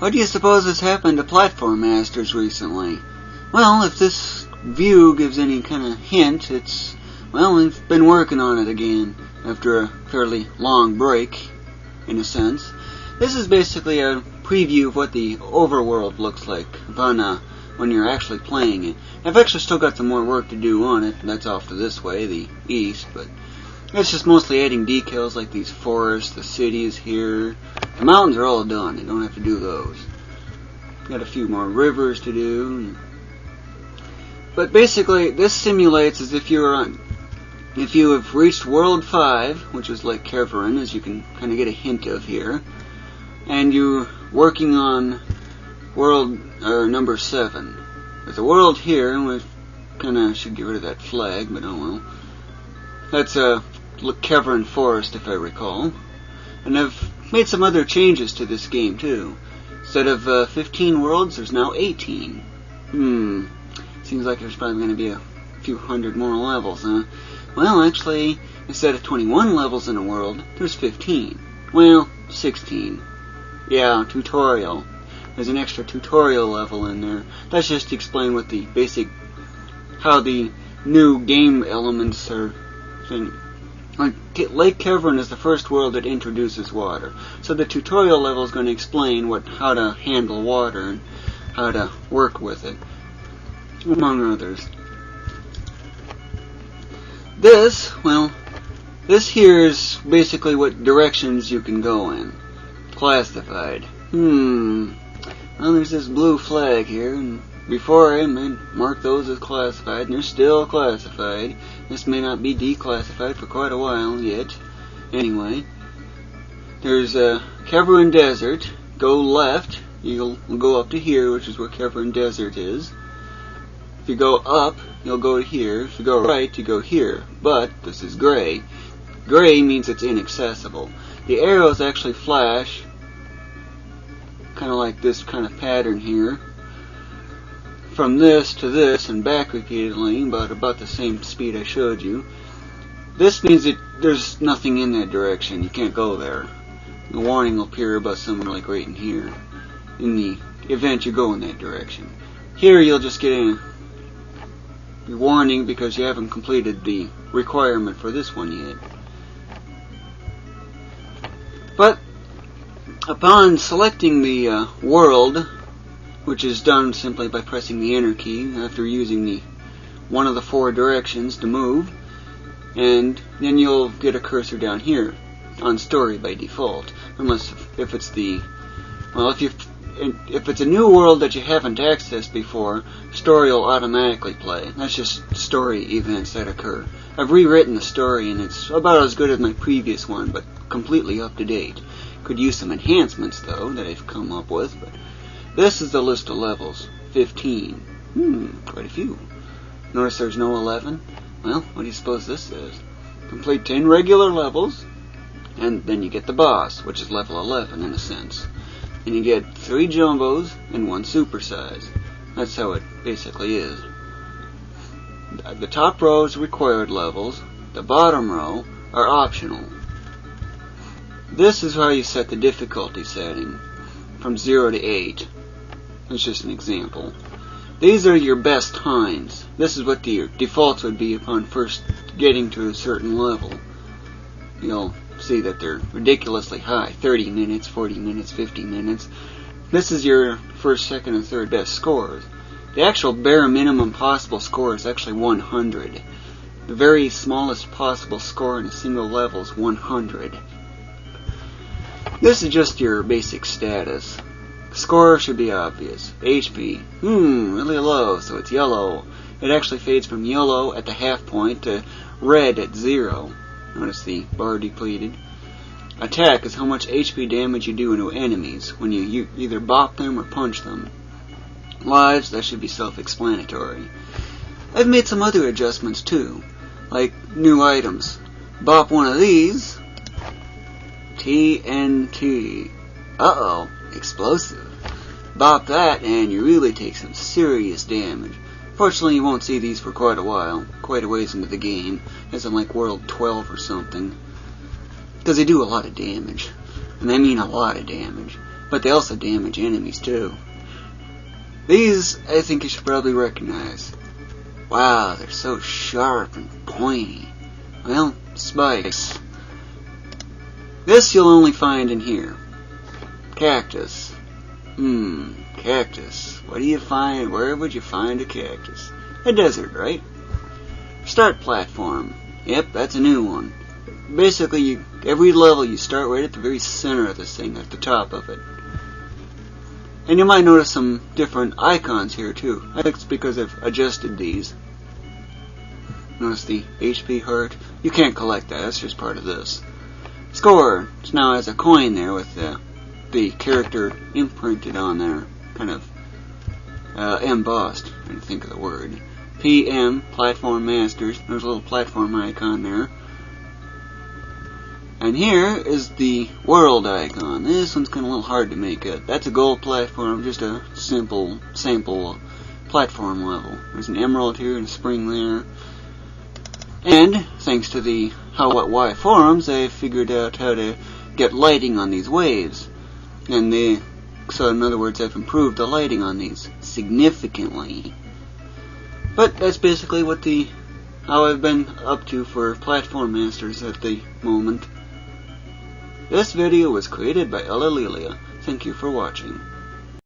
What do you suppose has happened to Platform Masters recently? Well, if this view gives any kind of hint, it's, well, we've been working on it again after a fairly long break, in a sense. This is basically a preview of what the overworld looks like when you're actually playing it. I've actually still got some more work to do on it. That's off to this way, the east, but it's just mostly adding decals like these forests, the cities here. The mountains are all done. I don't have to do those. Got a few more rivers to do. But basically, this simulates as if if you have reached World 5, which is like Keverin, as you can kind of get a hint of here, and you're working on world number 7. There's a world here, and we kind of should get rid of that flag, but oh well. That's Keverin Forest, if I recall. And I've made some other changes to this game too. Instead of 15 worlds, there's now 18. Seems like there's probably going to be a few hundred more levels, huh? Well, actually, instead of 21 levels in a world, there's 15. Well, 16. Yeah, tutorial. There's an extra tutorial level in there. That's just to explain what the basic, how the new game elements are. Lake Keverin is the first world that introduces water. So the tutorial level is going to explain how to handle water and how to work with it, among others. This here is basically what directions you can go in. Classified. Well, there's this blue flag here, and before I marked those as classified, and they're still classified. This may not be declassified for quite a while yet. Anyway, there's Keverin Desert. Go left, you'll go up to here, which is where Keverin Desert is. If you go up, you'll go to here. If you go right, you go here. But this is gray. Gray means it's inaccessible. The arrows actually flash, kind of like this kind of pattern here, from this to this and back repeatedly, but about the same speed I showed you. This means that there's nothing in that direction. You can't go there. The warning will appear about somewhere like right in here, in the event you go in that direction. Here you'll just get a warning because you haven't completed the requirement for this one yet. But upon selecting the world, which is done simply by pressing the enter key after using one of the 4 directions to move, and then you'll get a cursor down here on story by default, unless if it's if it's a new world that you haven't accessed before, story will automatically play. That's just story events that occur. I've rewritten the story and it's about as good as my previous one, but completely up to date. Could use some enhancements though that I've come up with, but this is the list of levels. 15. Quite a few. Notice there's no 11? Well, what do you suppose this is? Complete 10 regular levels, and then you get the boss, which is level 11 in a sense. And you get 3 jumbos and 1 supersize. That's how it basically is. The top row is required levels. The bottom row are optional. This is how you set the difficulty setting from 0 to 8. That's just an example. These are your best times. This is what your defaults would be upon first getting to a certain level. You'll see that they're ridiculously high. 30 minutes, 40 minutes, 50 minutes. This is your first, second, and third best scores. The actual bare minimum possible score is actually 100. The very smallest possible score in a single level is 100. This is just your basic status. Score should be obvious. HP, really low, so it's yellow. It actually fades from yellow at the half point to red at 0. Notice the bar depleted. Attack is how much HP damage you do into enemies when you either bop them or punch them. Lives, that should be self-explanatory. I've made some other adjustments too, like new items. Bop one of these. TNT. Uh-oh, explosive. Bop that and you really take some serious damage. Fortunately, you won't see these for quite a while, quite a ways into the game, as in like World 12 or something. Because they do a lot of damage. And I mean a lot of damage. but they also damage enemies too. These, I think you should probably recognize. Wow, they're so sharp and pointy. Well, spikes. This you'll only find in here. Cactus. Cactus. What do you find? Where would you find a cactus? A desert, right? Start platform. Yep, that's a new one. Basically, every level you start right at the very center of this thing, at the top of it. And you might notice some different icons here too. I think it's because I've adjusted these. Notice the HP heart. You can't collect that, that's just part of this. Score. It now has a coin there with the character imprinted on there. Kind of embossed. I'm trying to think of the word. PM, Platform Masters. There's a little platform icon there. And here is the world icon. This one's kind of a little hard to make out. That's a gold platform, just a simple sample platform level. There's an emerald here and a spring there. And thanks to the How What Why forums, I figured out how to get lighting on these waves. And so in other words, I've improved the lighting on these significantly. But that's basically how I've been up to for Platform Masters at the moment. This video was created by Ulillillia. Thank you for watching.